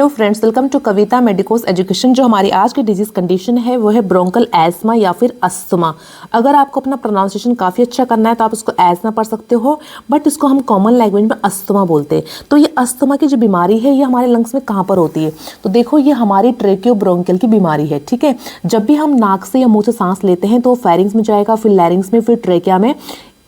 Hello friends, welcome to Kavita medicos education. जो हमारी आज की डिजीज कंडीशन है वो है ब्रोंकल एस्मा या फिर अस्थमा। अगर आपको अपना प्रोनाउंसिएशन काफ़ी अच्छा करना है तो आप उसको एस्मा पढ़ सकते हो, बट इसको हम कॉमन लैंग्वेज में अस्थमा बोलते हैं। तो ये अस्थमा की जो बीमारी है ये हमारे लंग्स में कहाँ पर होती है? तो देखो, ये हमारी ट्रेकियोब्रोंकियल की बीमारी है। ठीक है, जब भी हम नाक से या मुँह से सांस लेते हैं तो फेरिंग्स में जाएगा, फिर लैरिंग्स में, फिर ट्रेकिया में।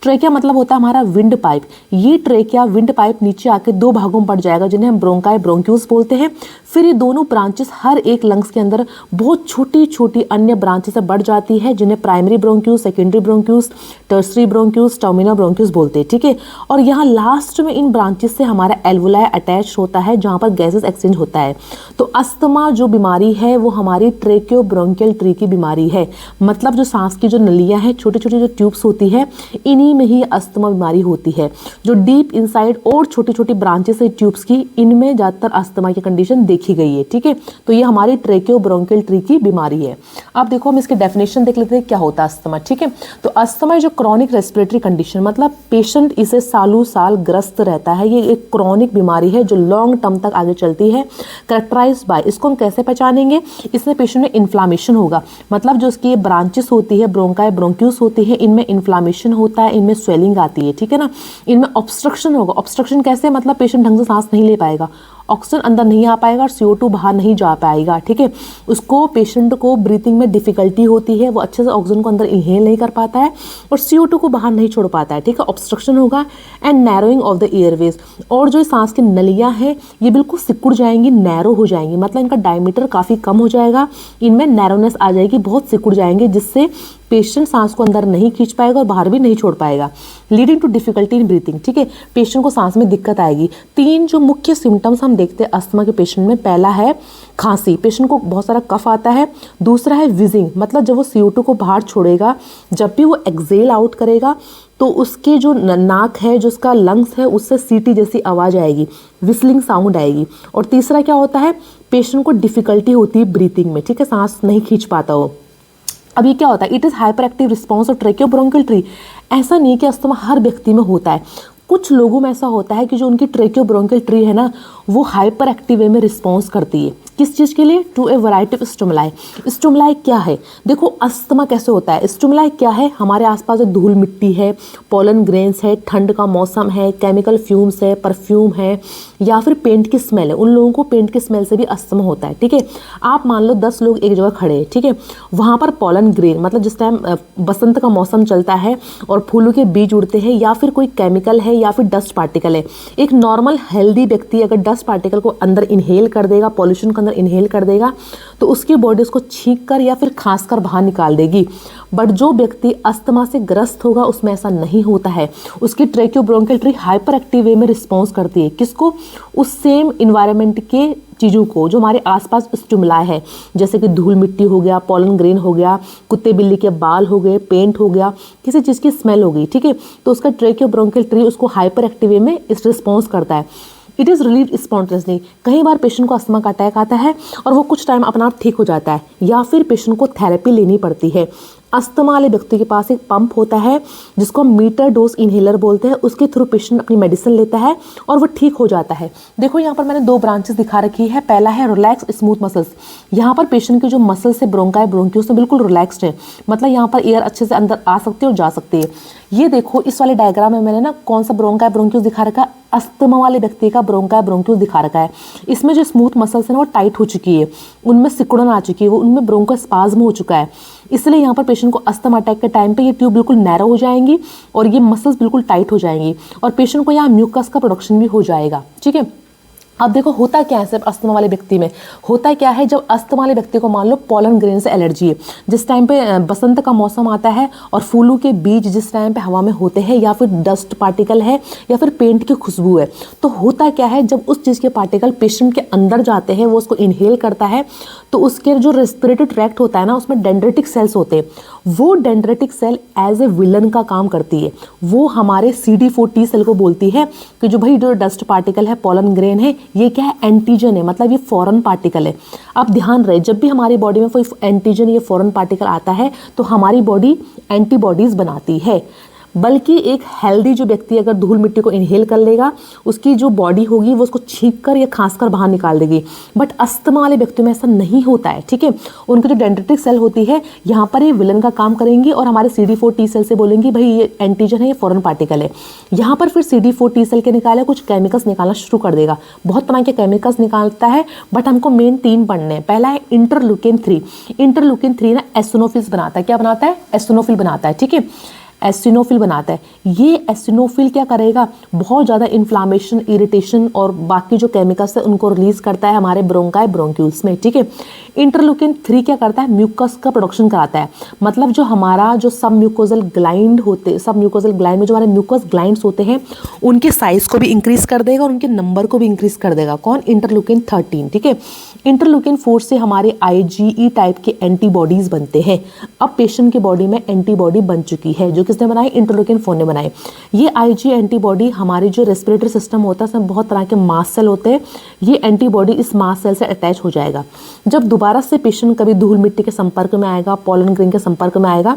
ट्रेकिया मतलब होता है हमारा विंड पाइप। ये ट्रेकिया विंड पाइप नीचे आके दो भागों में बढ़ जाएगा जिन्हें हम ब्रोंकाई ब्रोंक्यूल्स बोलते हैं। फिर ये दोनों ब्रांचेस हर एक लंग्स के अंदर बहुत छोटी छोटी अन्य ब्रांचेस से बढ़ जाती है जिन्हें primary bronchioles, secondary bronchioles, tertiary bronchioles, terminal bronchioles बोलते हैं। ठीक है, और यहाँ लास्ट में इन ब्रांचेस से हमारा एल्वुलाई अटैच होता है जहाँ पर गैसेस एक्सचेंज होता है। तो अस्थमा जो बीमारी है वो हमारी ट्रेकियोब्रोंकियल ट्री की बीमारी है। मतलब जो सांस की जो नलियाँ हैं, छोटी छोटी जो ट्यूब्स होती है, इन्हीं में ही अस्थमा बीमारी होती है। जो डीप इनसाइड और छोटी छोटी ब्रांचेस है ट्यूब्स की, इनमें ज्यादातर अस्थमा की कंडीशन देखी गई है। ठीक है, तो ये हमारी ट्रेकियोब्रोंकियल ट्री की बीमारी है। अब देखो, हम इसके डेफिनेशन देख लेते हैं क्या होता है अस्थमा। ठीक है, तो अस्थमा जो क्रॉनिक रेस्पिरेटरी कंडीशन, मतलब पेशेंट इसे सालों साल ग्रस्त रहता है। ये एक क्रॉनिक बीमारी है जो लॉन्ग टर्म तक आगे चलती है। कैरेक्टराइज्ड बाय, इसको हम कैसे पहचानेंगे? इसमें पेशेंट में इन्फ्लामेशन होगा, मतलब जो इसकी ब्रांचेस होती है, ब्रोंकाई ब्रोंक्यूल्स होती है, इनमें इन्फ्लामेशन होता है, इनमें स्वेलिंग आती है। ठीक है ना, इनमें ऑब्स्ट्रक्शन होगा। ऑब्स्ट्रक्शन कैसे? मतलब पेशेंट ढंग से सांस नहीं ले पाएगा, ऑक्सीजन अंदर नहीं आ पाएगा और CO2 बाहर नहीं जा पाएगा। ठीक है, उसको पेशेंट को ब्रीथिंग में डिफिकल्टी होती है, वो अच्छे से ऑक्सीजन को अंदर इनहेल नहीं कर पाता है और CO2 को बाहर नहीं छोड़ पाता है। ठीक है, ऑब्स्ट्रक्शन होगा। And narrowing of the Airways, और जो सांस की नलियां हैं ये बिल्कुल सिकुड़ जाएंगी, नैरो हो जाएंगी, मतलब इनका डायमीटर काफ़ी कम हो जाएगा, इनमें नैरोनेस आ जाएगी, बहुत सिकुड़ जाएंगे, जिससे पेशेंट सांस को अंदर नहीं खींच पाएगा और बाहर भी नहीं छोड़ पाएगा, leading to difficulty in breathing. ठीक है, पेशेंट को सांस में दिक्कत आएगी। 3 जो मुख्य सिम्टम्स हम देखते हैं अस्थमा के पेशेंट में, पहला है खांसी, पेशेंट को बहुत सारा कफ आता है। दूसरा है विजिंग, मतलब जब वो CO2 को बाहर छोड़ेगा, जब भी वो एक्सेल आउट करेगा तो उसके जो नाक है, जो उसका लंग्स है, उससे सीटी जैसी आवाज़ आएगी, विस्लिंग साउंड आएगी। और तीसरा क्या होता है? पेशेंट को डिफिकल्टी होती है ब्रीथिंग में। ठीक है, सांस नहीं खींच पाता हो। अब ये क्या होता है? It is hyperactive response of tracheobronchial tree. ऐसा नहीं कि अस्थमा हर व्यक्ति में होता है, कुछ लोगों में ऐसा होता है कि जो उनकी ट्रेकियोब्रोंकियल ट्री है ना, वो हाइपर एक्टिव वे में रिस्पॉन्स करती है। किस चीज़ के लिए? To a variety of stimuli. Stimuli क्या है? देखो, अस्थमा कैसे होता है? स्टिमुलाई क्या है? हमारे आसपास जो धूल मिट्टी है, पोलन ग्रेन्स है, ठंड का मौसम है, केमिकल फ्यूम्स है, परफ्यूम है, या फिर पेंट की स्मेल है। उन लोगों को पेंट की स्मेल से भी अस्थमा होता है। ठीक है, आप मान लो 10 लोग एक जगह खड़े हैं, ठीक है, वहाँ पर पोलन ग्रेन, मतलब जिस टाइम बसंत का मौसम चलता है और फूलों के बीज उड़ते हैं, या फिर कोई केमिकल है या फिर डस्ट पार्टिकल है। एक नॉर्मल हेल्दी व्यक्ति अगर डस्ट पार्टिकल को अंदर इनहेल कर देगा, पॉल्यूशन को अंदर इनहेल कर देगा, तो उसकी बॉडी उसको छींक कर या फिर खांस कर बाहर निकाल देगी। बट जो व्यक्ति अस्थमा से ग्रस्त होगा उसमें ऐसा नहीं होता है। उसकी ट्रेकियोब्रोंकियल ट्री हाइपर एक्टिव वे में रिस्पॉन्स करती है। किसको? उस सेम इन्वायरमेंट के चीज़ों को जो हमारे आसपास स्टिमुलाई है, जैसे कि धूल मिट्टी हो गया, पोलन ग्रेन हो गया, कुत्ते बिल्ली के बाल हो गए, पेंट हो गया, किसी चीज़ की स्मेल हो गई। ठीक है, तो उसका ट्रेकियोब्रोंकियल ट्री उसको हाइपर एक्टिव वे में इस रिस्पॉन्स करता है। It is relieve spontaneously. कई बार पेशेंट को अस्थमा का अटैक आता है और वो कुछ टाइम अपना आप ठीक हो जाता है, या फिर पेशेंट को थेरेपी लेनी पड़ती है। अस्थमा वाले व्यक्ति के पास एक पंप होता है जिसको हम मीटर डोज इनहेलर बोलते हैं, उसके थ्रू पेशेंट अपनी मेडिसिन लेता है और वो ठीक हो जाता है। देखो, यहाँ पर मैंने 2 ब्रांचेस दिखा रखी है। पहला है रिलैक्स स्मूथ मसल्स। यहाँ पर पेशेंट के जो मसल्स है ब्रोंकाई ब्रोंक्यूल्स में बिल्कुल रिलैक्स्ड है, मतलब यहाँ पर एयर अच्छे से अंदर आ सकती है और जा सकती है। ये देखो, इस वाले डायग्राम में मैंने ना कौन सा ब्रोंकाई ब्रोंक्यूल्स दिखा रखा है? अस्थमा वाले व्यक्ति का ब्रोंकाई ब्रोंक्यूल्स दिखा रखा है। इसमें जो स्मूथ मसल्स है ना वो टाइट हो चुकी है, उनमें सिकुड़न आ चुकी है, वो उनमें ब्रोंकोस्पाज्म हो चुका है। इसलिए यहाँ पर पेशेंट को अस्थमा अटैक के टाइम पे ये ट्यूब बिल्कुल नैरो हो जाएंगी और ये मसल्स बिल्कुल टाइट हो जाएंगी और पेशेंट को यहाँ म्यूकस का प्रोडक्शन भी हो जाएगा। ठीक है, अब देखो होता क्या है सिर्फ अस्थमा वाले व्यक्ति में? होता क्या है, जब अस्थमा वाले व्यक्ति को मान लो पोलन ग्रेन से एलर्जी है, जिस टाइम पे बसंत का मौसम आता है और फूलों के बीज जिस टाइम पे हवा में होते हैं, या फिर डस्ट पार्टिकल है, या फिर पेंट की खुशबू है, तो होता क्या है, जब उस चीज़ के पार्टिकल पेशेंट के अंदर जाते हैं, वो उसको इनहेल करता है, तो उसके जो रेस्पिरेटरी ट्रैक्ट होता है ना, उसमें डेंड्रेटिक सेल्स होते हैं। वो dendritic cell as a villain का काम करती है। वो हमारे CD4 T सेल को बोलती है कि जो भाई जो डस्ट पार्टिकल है, पोलन ग्रेन है, ये क्या है? एंटीजन है, मतलब ये फॉरेन पार्टिकल है। अब ध्यान रहे, जब भी हमारी बॉडी में कोई एंटीजन या फॉरेन पार्टिकल आता है तो हमारी बॉडी एंटीबॉडीज बनाती है। बल्कि एक हेल्दी जो व्यक्ति अगर धूल मिट्टी को इनहेल कर लेगा, उसकी जो बॉडी होगी वो उसको छींक कर या खांस कर बाहर निकाल देगी। बट अस्थमा वाले व्यक्तियों में ऐसा नहीं होता है, ठीक है। उनकी जो डेंड्रिटिक सेल होती है यहाँ पर ये विलन का काम करेंगी और हमारे CD4 टी सेल से बोलेंगी भाई ये एंटीजन है, ये फॉरेन पार्टिकल है। यहाँ पर फिर CD4 टी सेल के निकाले कुछ केमिकल्स निकालना शुरू कर देगा, बहुत तरह के केमिकल्स निकालता है, बट हमको मेन 3 पढ़ने हैं। पहला है इंटरल्यूकिन 3। इंटरल्यूकिन 3 ना एसिनोफिल्स बनाता है। क्या बनाता है? एसिनोफिल बनाता है, ठीक है, एसिनोफिल बनाता है। ये एसिनोफिल क्या करेगा? बहुत ज़्यादा इन्फ्लामेशन, इरिटेशन और बाकी जो केमिकल्स है उनको रिलीज करता है हमारे ब्रोंकाई ब्रोंक्यूल्स में, ठीक है। इंटरल्यूकिन 3 क्या करता है? म्यूकस का प्रोडक्शन कराता है। मतलब जो हमारा जो सब म्यूकोजल ग्लैंड होते, सब म्यूकोजल ग्लैंड में जो हमारे म्यूकस ग्लैंड्स होते हैं उनके साइज को भी इंक्रीज कर देगा और उनके नंबर को भी इंक्रीज कर देगा। कौन? इंटरल्यूकिन 13, ठीक है। इंटरल्यूकिन 4 से हमारे IgE टाइप के एंटीबॉडीज बनते हैं। अब पेशेंट की बॉडी में एंटीबॉडी बन चुकी है, जो किसने बनाई? इंटरल्यूकिन 4 ने बनाई। ये IG एंटीबॉडी हमारे जो रेस्पिरेटरी सिस्टम होता है उसमें बहुत तरह के मास्ट सेल होते हैं, ये एंटीबॉडी इस मास्ट सेल से अटैच हो जाएगा। जब दोबारा से पेशेंट कभी धूल मिट्टी के संपर्क में आएगा, पॉलन ग्रेन के संपर्क में आएगा,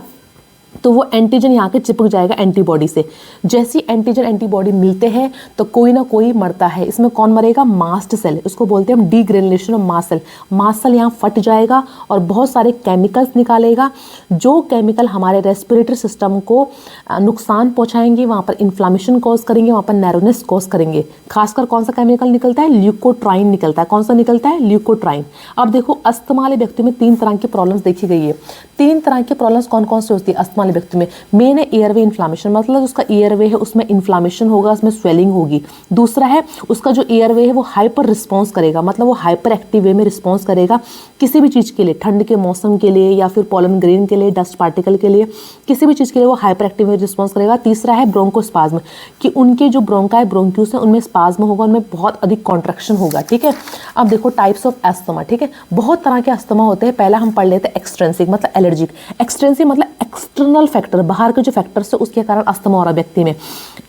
तो वो एंटीजन यहाँ के चिपक जाएगा एंटीबॉडी से। जैसी एंटीजन एंटीबॉडी मिलते हैं तो कोई ना कोई मरता है। इसमें कौन मरेगा? मास्ट सेल, उसको बोलते हैं हम degranulation of mast cell. Mast cell यहाँ फट जाएगा और बहुत सारे केमिकल्स निकालेगा, जो केमिकल हमारे रेस्पिरेटरी सिस्टम को नुकसान पहुँचाएंगे, वहाँ पर इन्फ्लामेशन कॉज करेंगे, वहाँ पर नैरोनेस कॉज करेंगे। खासकर कौन सा केमिकल निकलता है? ल्यूकोट्राइन निकलता है। कौन सा निकलता है? ल्यूकोट्राइन। अब देखो अस्थमा वाले व्यक्ति में 3 तरह की प्रॉब्लम्स देखी गई है। 3 तरह की प्रॉब्लम्स कौन कौन सी होती है अस्थमा वाले व्यक्ति में? मेन है एयरवे इन्फ्लामेशन, मतलब उसका एयरवे है उसमें इन्फ्लामेशन होगा, उसमें स्वेलिंग होगी। दूसरा है उसका जो एयरवे है वो हाइपर रिस्पॉन्स करेगा, मतलब वो हाइपर एक्टिव वे में रिस्पॉन्स करेगा किसी भी चीज़ के लिए, ठंड के मौसम के लिए या फिर पॉलन ग्रेन के लिए, डस्ट पार्टिकल के लिए, किसी भी चीज़ के लिए वो हाइपर एक्टिव में रिस्पॉन्स करेगा। तीसरा है ब्रोंकोस्पाज्म, कि उनके जो ब्रोंकाई ब्रोंक्यूल्स हैं उनमें स्पाज्म होगा, उनमें बहुत अधिक कॉन्ट्रैक्शन होगा, ठीक है। अब देखो टाइप्स ऑफ एस्थमा, ठीक है, बहुत तरह के अस्थमा होते हैं। पहला हम पढ़ लेते हैं एक्सट्रेंसिक, मतलब एलर्जिक। एक्सट्रेंसिक मतलब एक्सटर्नल फैक्टर, बाहर के जो फैक्टर्स है उसके कारण अस्थमा हो रहा व्यक्ति में।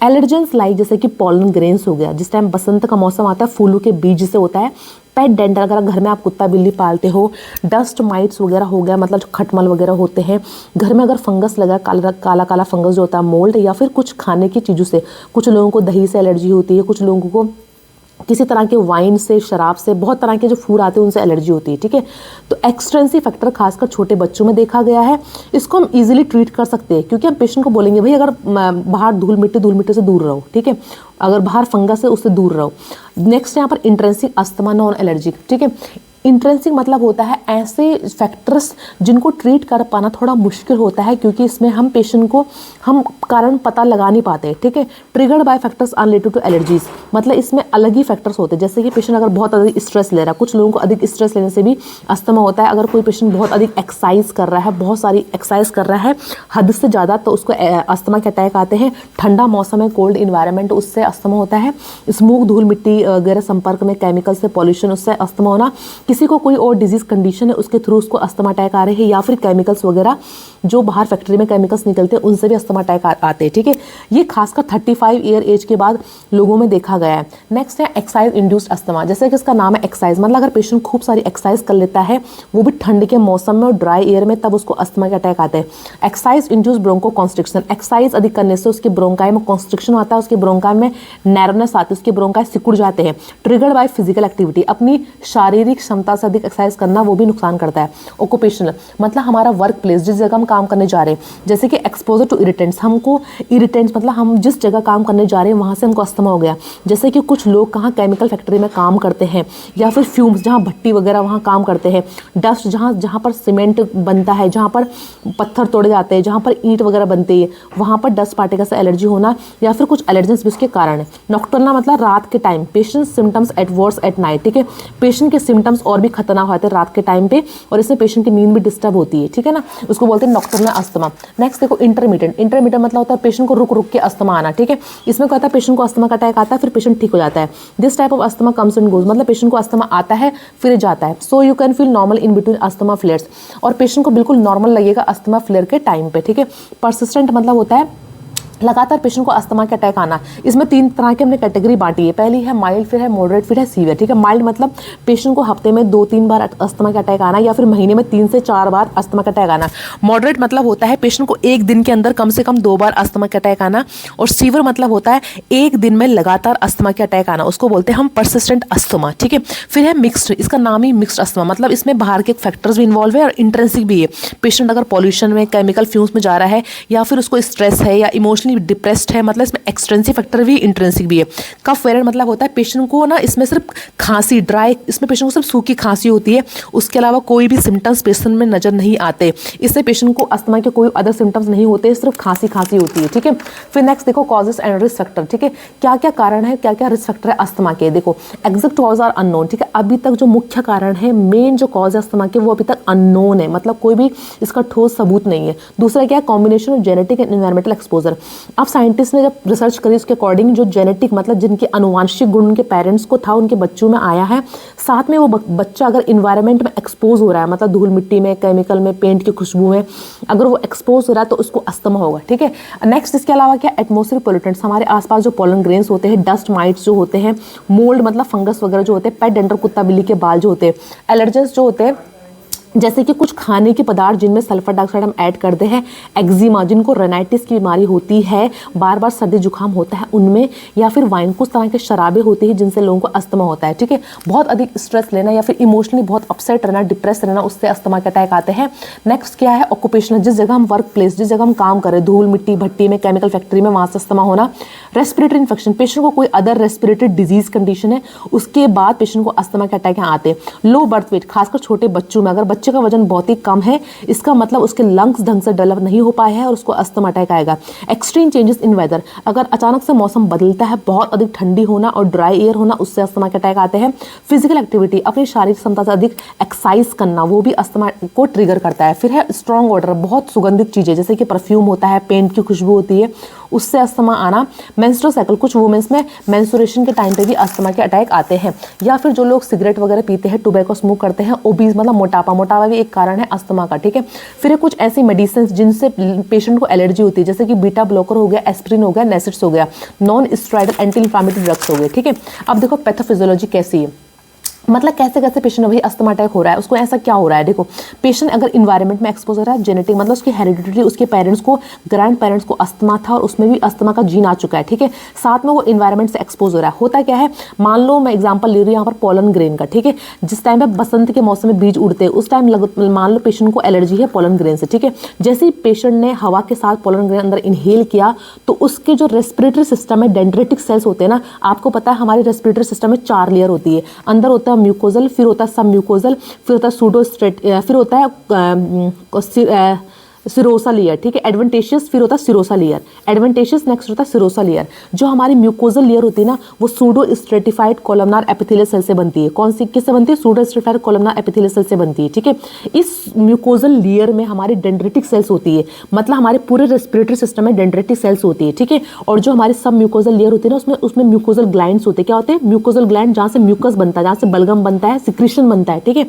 एलर्जेंस लाइक जैसे कि पॉलन ग्रेन्स हो गया, जिस टाइम बसंत का मौसम आता है फूलों के बीज से होता है। पेट डेंटर, अगर घर में आप कुत्ता बिल्ली पालते हो, डस्ट माइट्स वगैरह हो गया, मतलब जो खटमल वगैरह होते हैं घर में, अगर फंगस लगा, काला काला फंगस जो होता है, मोल्ड, या फिर कुछ खाने की चीज़ों से, कुछ लोगों को दही से एलर्जी होती है, कुछ लोगों को किसी तरह के वाइन से, शराब से, बहुत तरह के जो फूड आते हैं उनसे एलर्जी होती है, ठीक है। तो एक्सट्रेंसी फैक्टर खासकर छोटे बच्चों में देखा गया है। इसको हम इजीली ट्रीट कर सकते हैं, क्योंकि हम पेशेंट को बोलेंगे भाई अगर बाहर धूल मिट्टी से दूर रहो, ठीक है, अगर बाहर फंगस है उससे दूर रहो। नेक्स्ट यहाँ पर इंट्रेंसिक अस्थमा नॉन एलर्जिक, ठीक है। इंट्रेंसिक मतलब होता है ऐसे फैक्टर्स जिनको ट्रीट कर पाना थोड़ा मुश्किल होता है, क्योंकि इसमें हम पेशेंट को हम कारण पता लगा नहीं पाते, ठीक है। Triggered by factors unrelated to allergies, मतलब इसमें अलग ही फैक्टर्स होते हैं। जैसे कि पेशेंट अगर बहुत अधिक स्ट्रेस ले रहा है, कुछ लोगों को अधिक स्ट्रेस लेने से भी अस्थमा होता है। अगर कोई पेशेंट बहुत अधिक एक्सरसाइज कर रहा है, बहुत सारी एक्सरसाइज कर रहा है हद से ज़्यादा, तो उसको अस्थमा के अटैक आते हैं। ठंडा मौसम है, कोल्ड इन्वायरमेंट, उससे अस्थमा होता है। स्मोक, धूल मिट्टी वगैरह संपर्क में, केमिकल से, पॉल्यूशन, उससे अस्थमा होना। किसी को कोई और डिजीज कंडीशन है उसके थ्रू उसको अस्थमा अटैक आ रहे हैं, या फिर केमिकल्स वगैरह जो बाहर फैक्ट्री में केमिकल्स निकलते हैं उनसे भी अस्थमा अटैक आते हैं, ठीक है। ये खासकर 35 ईयर एज के बाद लोगों में देखा गया है। नेक्स्ट है एक्सरसाइज इंड्यूस्ड अस्थमा, जैसे कि इसका नाम है एक्सरसाइज, मतलब अगर पेशेंट खूब सारी एक्सरसाइज कर लेता है, वो भी ठंड के मौसम में और ड्राई एयर में, तब उसको अस्थमा के अटैक आते हैं। Exercise induced bronchoconstriction, exercise अधिक करने से उसके ब्रोंकाई में कॉन्स्ट्रिक्शन आता है, उसके ब्रोंकाई में नैरोनेस आती है, उसके ब्रोंकाई सिकुड़ जाते हैं। ट्रिगर्ड बाय फिजिकल एक्टिविटी, अपनी शारीरिक क्षमता से अधिक एक्सरसाइज करना वो भी नुकसान करता है। ऑक्यूपेशनल मतलब हमारा वर्क प्लेस, जिस जगह हम काम करने जा रहे हैं, जैसे कि एक्सपोजर टू इरिटेंट्स, हमको इरिटेंट्स मतलब हम जिस जगह काम करने जा रहे हैं वहाँ से हमको अस्थमा हो गया। जैसे कि कुछ लोग कहाँ केमिकल फैक्ट्री में काम करते हैं, या फिर फ्यूम्स जहाँ भट्टी वगैरह वहाँ काम करते हैं, डस्ट जहाँ पर सीमेंट बनता है, जहाँ पर पत्थर तोड़े जाते हैं, जहाँ पर ईंट वगैरह बनती है, वहाँ पर डस्ट पार्टिकल से एलर्जी होना, या फिर कुछ एलर्जेंस भी उसके कारण है। नॉक्टर्नल मतलब रात के time, patient symptoms at worse at night, ठीक है। पेशेंट के सिम्टम्स और भी खतरनाक होते हैं रात के टाइम पे, और इसमें पेशेंट की नींद भी डिस्टर्ब होती है, ठीक है ना, उसको बोलते हैं नॉक्टर्नल अस्थमा। नेक्स्ट देखो इंटरमिटेंट, इंटरमिटेंट मतलब होता है पेशेंट को रुक रुक के अस्थमा आना, ठीक है। इसमें क्या होता है, पेशेंट को अस्थमा का अटैक आता है, फिर पेशेंट ठीक हो जाता है। This type of asthma comes and goes, मतलब पेशेंट को अस्थमा आता है फिर जाता है। So you can feel normal in between asthma फ्लेयर्स, और पेशेंट को बिल्कुल नॉर्मल लगेगा अस्थमा फ्लेयर के टाइम पे, ठीक है। परसिस्टेंट मतलब होता है लगातार पेशेंट को अस्थमा के अटैक आना, इसमें 3 तरह की हमने कैटेगरी बांटी है। पहली है माइल्ड, फिर है मॉडरेट, फिर है सीवियर। ठीक है, माइल्ड मतलब पेशेंट को हफ्ते में 2-3 बार अस्थमा का अटैक आना या फिर महीने में 3 से 4 बार अस्थमा का अटैक आना। मॉडरेट मतलब होता है पेशेंट को एक दिन के अंदर कम से कम 2 बार अस्थमा का अटैक आना। और सीवियर मतलब होता है एक दिन में लगातार अस्थमा के अटैक आना, उसको बोलते हैं हम परसिस्टेंट अस्थमा। ठीक है, फिर है मिक्स्ड, इसका नाम ही मिक्स्ड अस्थमा, मतलब इसमें बाहर के फैक्टर्स भी इन्वॉल्व है और इंट्रिंसिक भी है। पेशेंट अगर पॉल्यूशन में, केमिकल फ्यूम्स में जा रहा है या फिर उसको स्ट्रेस है या इमोशनली डिप्रेस्ड है, मतलब इसमें एक्सट्रिंसिक फैक्टर भी इंट्रिंसिक भी है। कफ वेरिएंट मतलब होता है पेशेंट को ना इसमें सिर्फ खांसी, ड्राई, इसमें पेशेंट को सिर्फ सूखी खांसी होती है, उसके अलावा कोई भी सिम्टम्स पेशेंट में नजर नहीं आते। इससे पेशेंट को अस्थमा के कोई अदर सिम्टम्स नहीं होते, सिर्फ खांसी होती है। ठीक है, फिर नेक्स्ट देखो कॉजेस एंड रिस्क फैक्टर। ठीक है, क्या क्या कारण है, क्या क्या रिस्क फैक्टर है अस्थमा के। देखो एग्जैक्ट कॉज आर अननोन। ठीक है, अभी तक जो मुख्य कारण है, मेन जो कॉज है अस्थमा के, वो अभी तक अननोन है, मतलब कोई भी इसका ठोस सबूत नहीं है। दूसरा क्या है, combination of genetic and environmental exposure. अब साइंटिस्ट ने जब रिसर्च करी उसके अकॉर्डिंग जो जेनेटिक मतलब जिनके अनुवांशिक गुण उनके पेरेंट्स को था उनके बच्चों में आया है, साथ में वो बच्चा अगर इन्वायरमेंट में एक्सपोज हो रहा है, मतलब धूल मिट्टी में, केमिकल में, पेंट की खुशबू में अगर वो एक्सपोज हो रहा है तो उसको अस्थमा होगा। ठीक है, नेक्स्ट इसके अलावा क्या, एटमॉस्फेरिक पोल्यूटेंट्स, हमारे आसपास जो पोलन ग्रेन्स होते हैं, डस्ट माइट्स जो होते हैं, मोल्ड मतलब फंगस वगैरह जो होते हैं, पेट डेंडर कुत्ता बिल्ली के बाल जो होते हैं, एलर्जेंस जो होते हैं जैसे कि कुछ खाने के पदार्थ जिनमें सल्फर डाइऑक्साइड हम ऐड करते हैं, एक्जिमा जिनको रेनाइटिस की बीमारी होती है, बार बार सर्दी जुकाम होता है उनमें, या फिर वाइन, कुछ तरह के शराबें होती हैं जिनसे लोगों को अस्थमा होता है। ठीक है, बहुत अधिक स्ट्रेस लेना या फिर इमोशनली बहुत अपसेट रहना, डिप्रेस रहना, उससे अस्थमा के अटैक आते हैं। नेक्स्ट क्या है, ऑक्यूपेशनल, जिस जगह हम वर्क प्लेस, जिस जगह हम काम कर रहे हैं, धूल मिट्टी भट्टी में, केमिकल फैक्ट्री में, वहाँ से अस्थमा होना। रेस्पिरेटरी इन्फेक्शन, पेशेंट को कोई अदर रेस्पिरेटरी डिजीज कंडीशन है, उसके बाद पेशेंट को अस्थमा के अटैक आते हैं। लो बर्थ वेट, खासकर छोटे बच्चों में, अगर बच्चे का वजन बहुत ही कम है, इसका मतलब उसके लंग्स ढंग से डेवलप नहीं हो पाए हैं और उसको अस्थमा अटैक आएगा। एक्सट्रीम चेंजेस इन वेदर, अगर अचानक से मौसम बदलता है, बहुत अधिक ठंडी होना और ड्राई एयर होना, उससे अस्थमा के अटैक आते हैं। फिजिकल एक्टिविटी, अपनी शारीरिक क्षमता से अधिक एक्सरसाइज करना, वो भी अस्थमा को ट्रिगर करता है। फिर है स्ट्रॉन्ग ऑर्डर, बहुत सुगंधित चीजें जैसे कि परफ्यूम होता है, पेंट की खुशबू होती है, उससे अस्थमा आना। मेंस्ट्रुअल साइकिल, कुछ वुमेन्स में मेंस्ट्रुएशन के टाइम पे भी अस्थमा के अटैक आते हैं। या फिर जो लोग सिगरेट वगैरह पीते हैं, टोबैको स्मोक करते हैं, ओबीज मतलब मोटापा भी एक कारण है अस्थमा का। ठीक है, फिर है कुछ ऐसी मेडिसिन जिनसे पेशेंट को एलर्जी होती है, जैसे कि बीटा ब्लॉकर हो गया, एस्प्रिन हो गया, नेसिड्स हो गया, non steroidal anti inflammatory drugs हो गए। ठीक है, अब देखो पैथोफिजियोलॉजी कैसी है, मतलब कैसे कैसे पेशेंट वही अस्थमा अटैक हो रहा है, उसको ऐसा क्या हो रहा है। देखो पेशेंट अगर इन्वायरमेंट में एक्सपोज हो रहा है, जेनेटिक मतलब उसकी हेरिडिटी, उसके पेरेंट्स को, ग्रैंड पेरेंट्स को अस्थमा था और उसमें भी अस्थमा का जीन आ चुका है। ठीक है, साथ में वो इन्वायरमेंट से एक्सपोज हो रहा है। होता क्या है, मान लो मैं एग्जाम्पल ले रही हूँ यहाँ पर पोलन ग्रेन का। ठीक है, जिस टाइम पे बसंत के मौसम में बीज उड़ते हैं, उस टाइम मान लो पेशेंट को एलर्जी है पोलन ग्रेन से। ठीक है, जैसे ही पेशेंट ने हवा के साथ पोलन ग्रेन अंदर इनहेल किया तो उसके जो रेस्पिरेटरी सिस्टम है, डेंड्रेटिक सेल्स होते हैं ना, आपको पता है हमारी रेस्पिरेटरी सिस्टम में 4 लेयर होती है। अंदर होता है म्यूकोजल, फिर होता है सब म्यूकोजल, फिर होता है सूडोस्टेट, फिर होता है सिरोसा लेयर। ठीक है, एडवेंटेशियस, फिर होता है सिरोसा लेयर, एडवेंटेशियस, नेक्स्ट होता है सिरोसा लेयर। जो हमारी म्यूकोजल लेयर होती है ना, वो pseudostratified columnar epithelial cell से बनती है। कौन सी, किससे बनती है, pseudostratified columnar epithelial cell से बनती है। ठीक है, इस म्यूकोजल लेयर में हमारी डेंड्रेटिक सेल्स होती है, मतलब हमारे पूरे रेस्पिरेटरी सिस्टम में डेंड्रेटिक सेल्स होती है। ठीक है, और जो हमारी सब म्यूकोजल लेयर होती है ना, उसमें म्यूकोजल ग्लैंड्स होते हैं। क्या होते हैं, म्यूकोजल ग्लैंड, जहाँ से म्यूकस बनता है, जहाँ से बलगम बनता है, सिक्रीशन बनता है। ठीक है,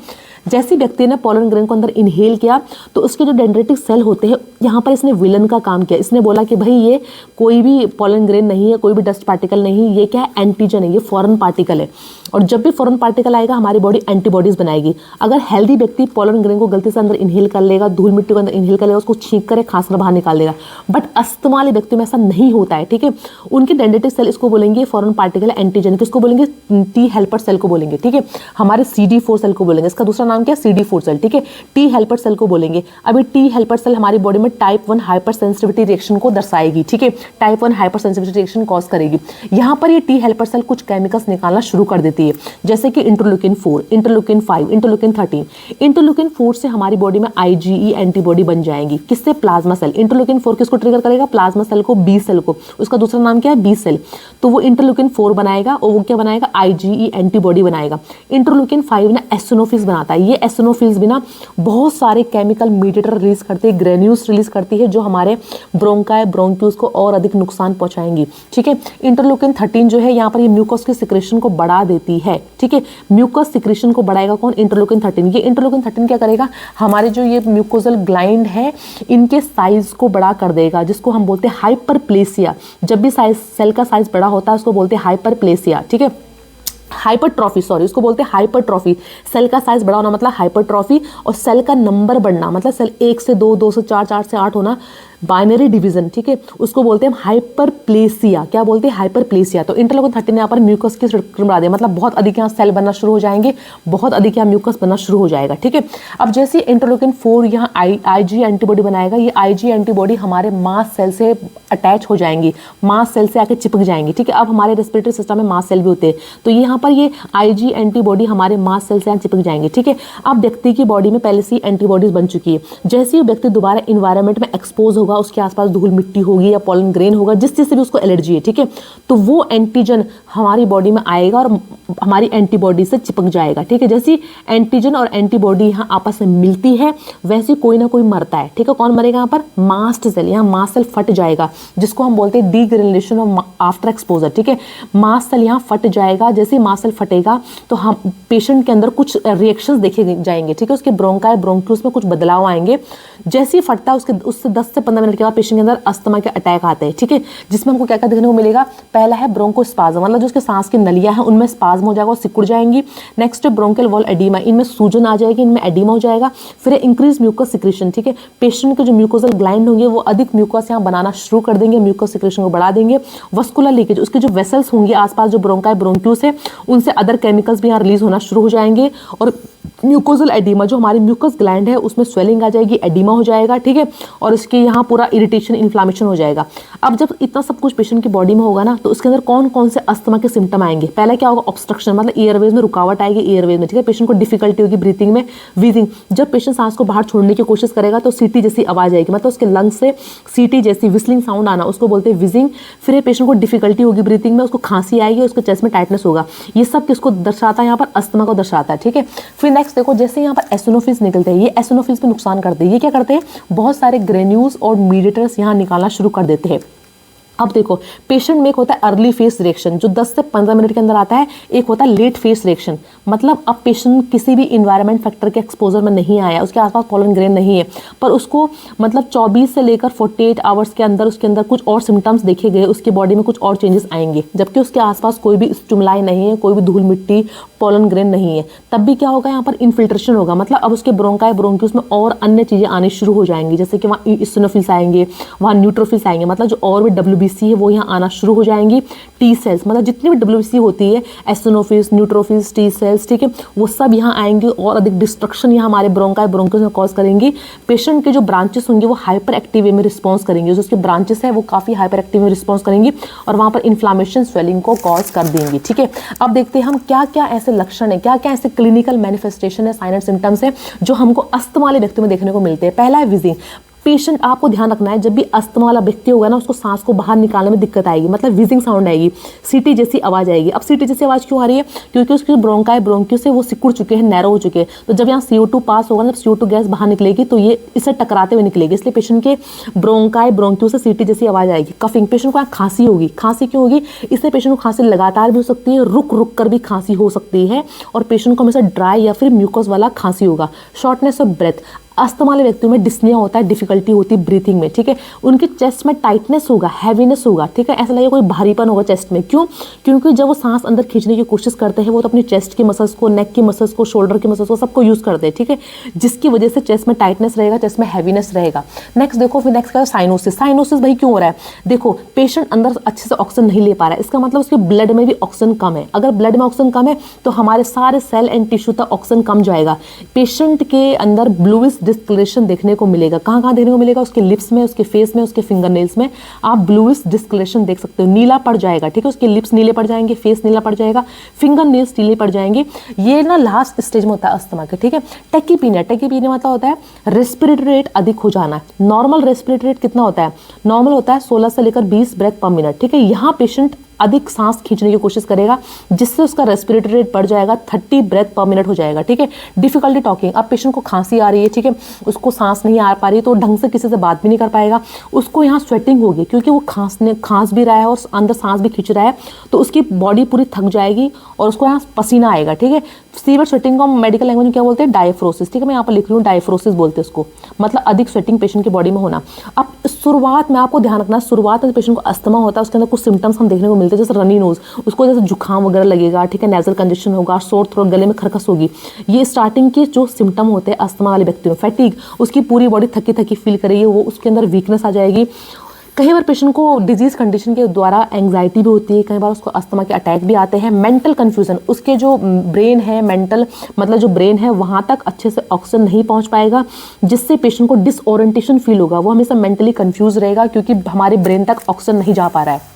जैसे व्यक्ति ने पोलन ग्रेन को अंदर इनहेल किया तो उसके जो डेंड्रेटिक सेल होते हैं, यहाँ पर इसने विलन का काम किया। इसने बोला कि भाई ये कोई भी पोलन ग्रेन नहीं है, कोई भी डस्ट पार्टिकल नहीं, ये क्या है, एंटीजन है, ये फॉरेन पार्टिकल है। और जब भी फॉरेन पार्टिकल आएगा हमारी बॉडी एंटीबॉडीज बनाएगी। अगर हेल्दी व्यक्ति पोलन ग्रेन को गलती से अंदर इनहेल कर लेगा, धूल मिट्टी को अंदर इनहेल कर लेगा, उसको छींक कर खांस कर बाहर निकाल देगा। बट अस्थमा वाले व्यक्ति में ऐसा नहीं होता है। ठीक है, उनके डेंड्रेटिक सेल इसको बोलेंगे फॉरेन पार्टिकल एंटीजन, किसको बोलेंगे, टी हेल्पर सेल को बोलेंगे। ठीक है, हमारे CD4 सेल को बोलेंगे, इसका दूसरा नाम क्या है, CD4 सेल। ठीक है, टी हेल्पर सेल को बोलेंगे। अभी टी हेल्पर सेल हमारी बॉडी में टाइप 1 हाइपर सेंसिटिविटी रिएक्शन को दर्शाएगी। ठीक है, type 1 hyper sensitivity reaction cause करेगी। यहाँ पर ये टी हेल्पर सेल कुछ केमिकल्स निकालना शुरू कर देती है, जैसे कि इंटरल्यूकिन 4, इंटरल्यूकिन 5, इंटरल्यूकिन 13। इंटरल्यूकिन 4 से हमारी बॉडी में IgE एंटीबॉडी बन जाएंगी। किससे, प्लाज्मा सेल। इंटरल्यूकिन 4 किसको ट्रिगर करेगा, प्लाज्मा सेल को, बी सेल को। उसका दूसरा नाम क्या है, बी सेल। तो वो इंटरल्यूकिन 4 बनाएगा और वो क्या बनाएगा, IgE एंटीबॉडी बनाएगा। इंटरल्यूकिन 5 ना एसिनोफिल्स बनाता है। ये एसिनोफिल्स भी ना बहुत सारे केमिकल मीडिएटर रिलीज करते हैं ग्रेन्यूल्स रिलीज करती है जो हमारे ब्रोंकाई ब्रोंक्यूल्स को और अधिक नुकसान पहुंचाएंगी। ठीक है, इंटरलोकिन 13 जो है यहाँ पर ये म्यूकस के सिक्रेशन को बढ़ा देती है। ठीक है, म्यूकस सिक्रेशन को बढ़ाएगा कौन? इंटरलोकिन 13। ये इंटरलोकिन 13 क्या करेगा? हमारे जो ये म्यूकोजल ग्लैंड है इनके साइज को बड़ा कर देगा, जिसको हम बोलते हैं हाइपरप्लेसिया। जब भी साइज सेल का साइज बड़ा होता है उसको बोलते हैं हाइपरप्लेसिया। ठीक है, हाइपरट्रॉफी, सॉरी, उसको बोलते हैं हाइपरट्रॉफी। सेल का साइज बड़ा होना मतलब हाइपरट्रॉफी, और सेल का नंबर बढ़ना मतलब सेल 1 से 2, 2 से 4, 4 से 8 होना, बाइनरी डिवीजन। ठीक है, उसको बोलते हैं हाइपरप्लेसिया। क्या बोलते हैं? हाइपरप्लेसिया। तो इंटरलोकिन 13 ने यहाँ पर म्यूकस की स्ट्रक्चर बढ़ा दिया, मतलब बहुत अधिक यहाँ सेल बनना शुरू हो जाएंगे, बहुत अधिक यहाँ म्यूकस बनना शुरू हो जाएगा। ठीक है, अब जैसे इंटरलोकिन 4 यहाँ आईजी एंटीबॉडी बनाएगा, ये आईजी एंटीबॉडी हमारे मास सेल से अटैच हो जाएंगी, मास सेल से आके चिपक जाएंगी। ठीक है, अब हमारे रेस्पिरेटरी सिस्टम में मास सेल भी होते हैं, तो ये यहाँ पर ये आईजी एंटीबॉडी हमारे मास सेल से यहाँ चिपक जाएंगे। ठीक है, अब व्यक्ति की बॉडी में पहले से एंटीबॉडीज बन चुकी है। जैसे ही व्यक्ति दोबारा इन्वायरमेंट में एक्सपोज होगा, उसके आसपास धूल मिट्टी होगी या पॉलन ग्रेन होगा, जिस चीज से भी उसको एलर्जी है, ठीक है, तो वो एंटीजन हमारी बॉडी में आएगा और हमारी एंटीबॉडी से चिपक जाएगा। ठीक है, जैसी एंटीजन और एंटीबॉडी यहाँ आपस में मिलती है वैसे कोई ना कोई मरता है। ठीक है, कौन मरेगा? यहाँ पर मास्ट सेल, यहाँ मास्ट सेल फट जाएगा, जिसको हम बोलते हैं डीग्रेनुलेशन ऑफ आफ्टर एक्सपोजर। ठीक है, मास्ट सेल यहाँ फट जाएगा। जैसे ही मास्ट सेल फटेगा तो हम पेशेंट के अंदर कुछ रिएक्शंस देखे जाएंगे। ठीक है, उसके ब्रोंकाई ब्रोंक्यूल्स में कुछ बदलाव आएंगे। जैसे ही फटता है उससे 10 से 15 मिनट के बाद पेशेंट के अंदर अस्थमा के अटैक आते हैं। ठीक है, जिसमें हमको क्या क्या देखने को मिलेगा? पहला है ब्रोंकोस्पाज्म, मतलब जो उसके सांस की नलियां हैं उनमें स्पाज्म हो जाएगा और सिकुड़ जाएंगी। नेक्स्ट है ब्रोंकियल वॉल एडिमा, इनमें सूजन आ जाएगी, इनमें एडिमा हो जाएगा। फिर इंक्रीज म्यूकस सिक्रेशन। ठीक है, पेशेंट के जो म्यूकोजल ग्लैंड होंगे वो अधिक म्यूकस यहाँ बनाना शुरू कर देंगे, म्यूकस सिक्रेशन को बढ़ा देंगे। वस्कुलर लीकेज, उसके जो वेसल्स होंगे आसपास जो ब्रोंकाई ब्रोंक्यूल्स है उनसे अदर केमिकल्स भी यहाँ रिलीज होना शुरू हो जाएंगे। और म्यूकोजल एडिमा, जो हमारी म्यूकस ग्लैंड है उसमें स्वेलिंग आ जाएगी, एडिमा हो जाएगा। ठीक है, और इसके यहाँ पूरा इरिटेशन इन्फ्लामेशन हो जाएगा। अब जब इतना सब कुछ पेशेंट की बॉडी में होगा ना, तो उसके अंदर कौन कौन से अस्थमा के सिम्टम आएंगे? पहला क्या होगा? ऑब्स्ट्रक्शन, मतलब एयरवेज में रुकावट आएगी, एयरवेज में। ठीक है, पेशेंट को डिफिकल्टी होगी ब्रीथिंग में, वीजिंग। जब पेशेंट सांस को बाहर छोड़ने की कोशिश करेगा तो सीटी जैसी आवाज आएगी, मतलब उसके लंग्स से सीटी जैसी विस्लिंग साउंड आना, उसको बोलते हैं विजिंग। फिर पेशेंट को डिफिकल्टी होगी ब्रीथिंग में, उसको खांसी आएगी, उसके चेस्ट में टाइटनेस होगा। ये सब किसको दर्शाता है? यहाँ पर अस्थमा को दर्शाता है। ठीक है, फिर नेक्स्ट देखो, जैसे यहाँ पर एसिनोफिल्स निकलते हैं, ये एसिनोफिल्स पे नुकसान करते हैं। ये क्या करते हैं? बहुत सारे ग्रेन्यूल्स और मीडिएटर्स यहाँ निकालना शुरू कर देते हैं। अब देखो, पेशेंट में एक होता है अर्ली फेस रिएक्शन जो 10 से 15 मिनट के अंदर आता है, एक होता है लेट फेस रिएक्शन, मतलब अब पेशेंट किसी भी इन्वायरमेंट फैक्टर के एक्सपोजर में नहीं आया, उसके आसपास पॉलन ग्रेन नहीं है, पर उसको मतलब 24 से लेकर 48 आवर्स के अंदर उसके अंदर कुछ और सिम्टम्स देखे गए, उसकी बॉडी में कुछ और चेंजेस आएंगे, जबकि उसके आसपास कोई भी स्टिमुलाई नहीं है, कोई भी धूल मिट्टी पॉलन ग्रेन नहीं है। तब भी क्या होगा? यहाँ पर इन्फिल्ट्रेशन होगा, मतलब अब उसके ब्रोंकाई ब्रोंक्यूल्स में और अन्य चीजें आनी शुरू हो जाएंगी, जैसे कि वहाँ इसिनोफिल्स आएंगे, वहाँ न्यूट्रोफिल्स आएंगे, मतलब जो और भी WBC है वो यहाँ आना शुरू हो जाएंगी। टी सेल्स, मतलब जितनी भी WBC होती है, एसिनोफिल्स, न्यूट्रोफिल्स, टी सेल्स, ठीक है, वो सब यहाँ आएंगे और अधिक डिस्ट्रक्शन यहाँ हमारे ब्रोंकाई ब्रोंक्यूल्स में कॉज करेंगी। पेशेंट के जो ब्रांचेस होंगे वो हाइपर एक्टिव वे में रिस्पॉन्स करेंगे, जो उसके ब्रांचेस है वो काफी हाइपर एक्टिव में रिस्पॉन्स करेंगी और वहाँ पर इन्फ्लामेशन स्वेलिंग को कॉज कर देंगी। ठीक है, अब देखते हैं हम क्या क्या ऐसे लक्षण है, क्या क्या ऐसे क्लिनिकल मैनिफेस्टेशन है, साइन एंड सिम्टम्स है जो हमको अस्थमा वाले व्यक्ति में देखने को मिलते हैं। पहला है विजिंग। पेशेंट, आपको ध्यान रखना है, जब भी अस्थमा वाला व्यक्ति होगा ना, उसको सांस को बाहर निकालने में दिक्कत आएगी, मतलब विजिंग साउंड आएगी, सीटी जैसी आवाज आएगी। अब सीटी जैसी आवाज क्यों आ रही है? क्योंकि उसके ब्रोंकाई ब्रोंक्यूल्स से वो सिकुड़ चुके हैं, नैरो हो चुके हैं। तो जब यहाँ CO2 पास होगा, जब CO2 गैस बाहर निकलेगी तो ये इससे टकराते हुए निकलेगी, इसलिए पेशेंट के ब्रोंकाई ब्रोंक्यूल्स से सीटी जैसी आवाज आएगी। कफिंग, पेशेंट को यहाँ खांसी होगी। खांसी क्यों होगी? इससे पेशेंट को खांसी लगातार भी हो सकती है, रुक रुक कर भी खांसी हो सकती है, और पेशेंट को हमेशा ड्राई या फिर म्यूकस वाला खांसी होगा। शॉर्टनेस ऑफ ब्रेथ, अस्थमा वाले व्यक्तियों में डिस्निया होता है, डिफिकल्टी होती है ब्रीथिंग में। ठीक है, उनके चेस्ट में टाइटनेस होगा, हैवीनेस होगा। ठीक है, ऐसा लगेगा कोई भारीपन होगा चेस्ट में। क्यों? क्योंकि जब वो सांस अंदर खींचने की कोशिश करते हैं वो तो अपनी चेस्ट की मसल्स को, नेक की मसल्स को, शोल्डर की मसल्स को, सबको यूज करते हैं। ठीक है, जिसकी वजह से चेस्ट में टाइटनेस रहेगा, चेस्ट में हैवीनेस रहेगा। नेक्स्ट देखो, फिर नेक्स्ट क्या है? साइनोसिस। साइनोसिस भाई क्यों हो रहा है? देखो, पेशेंट अंदर अच्छे से ऑक्सीजन नहीं ले पा रहा है, इसका मतलब उसके ब्लड में भी ऑक्सीजन कम है। अगर ब्लड में ऑक्सीजन कम है तो हमारे सारे सेल एंड टिश्यू तक ऑक्सीजन कम जाएगा। पेशेंट के अंदर ब्लूइश डिस्कलरेशन देखने को मिलेगा। कहाँ कहाँ देखने को मिलेगा? उसके लिप्स में, उसके फेस में, उसके फिंगर नेल्स में आप ब्लूइश डिस्कलरेशन देख सकते हो, नीला पड़ जाएगा। ठीक है, उसके लिप्स नीले पड़ जाएंगे, फेस नीला पड़ जाएगा, फिंगर नेल्स नीले पड़ जाएंगे। ये ना लास्ट स्टेज में होता है अस्थमा के। ठीक है, टैकीपीनिया। टैकीपीनिया मतलब होता है रेस्पिरेटरी रेट अधिक हो जाना। नॉर्मल रेस्पिरेटरी रेट कितना होता है? नॉर्मल होता है 16 से लेकर 20 ब्रेथ पर मिनट। ठीक है, यहाँ पेशेंट अधिक सांस खींचने की कोशिश करेगा, जिससे उसका रेस्पिरेटरी रेट बढ़ जाएगा, 30 ब्रेथ पर मिनट हो जाएगा, ठीक है। डिफिकल्टी टॉकिंग, अब पेशेंट को खांसी आ रही है, ठीक है, उसको सांस नहीं आ पा रही है, तो ढंग से किसी से बात भी नहीं कर पाएगा, उसको यहाँ स्वेटिंग होगी क्योंकि वो खांस भी रहा है और अंदर सांस भी खींच रहा है, तो उसकी बॉडी पूरी थक जाएगी और उसको यहाँ पसीना आएगा, ठीक है। सीवियर स्वेटिंग को मेडिकल लैंग्वेज में क्या बोलते हैं, डायफ्रोसिस, ठीक है, मैं यहाँ पर लिख रही हूँ डायफ्रोसिस बोलते हैं उसको, मतलब अधिक स्वेटिंग पेशेंट की बॉडी में होना। अब शुरुआत में आपको ध्यान रखना, शुरुआत में पेशेंट को अस्थमा होता है, उसके अंदर कुछ सिम्टम्स हम देखने को मिलते हैं, जैसे रनी नोज, उसको जैसे जुकाम वगैरह लगेगा, ठीक है, नेजल कंजेशन होगा, शोर थ्रोट, गले में खरखस होगी, ये स्टार्टिंग के जो सिम्टम होते हैं अस्थमा वाले व्यक्ति में। फैटिग, उसकी पूरी बॉडी थकी थकी फील करेगी, वो उसके अंदर वीकनेस आ जाएगी। कई बार पेशेंट को डिजीज कंडीशन के द्वारा एंग्जाइटी भी होती है, कई बार उसको अस्थमा के अटैक भी आते हैं। मेंटल कंफ्यूजन, उसके जो ब्रेन है, मेंटल मतलब जो ब्रेन है वहाँ तक अच्छे से ऑक्सीजन नहीं पहुँच पाएगा, जिससे पेशेंट को डिसओरिएंटेशन फील होगा, वो हमेशा मेंटली कंफ्यूज रहेगा क्योंकि हमारे ब्रेन तक ऑक्सीजन नहीं जा पा रहा है।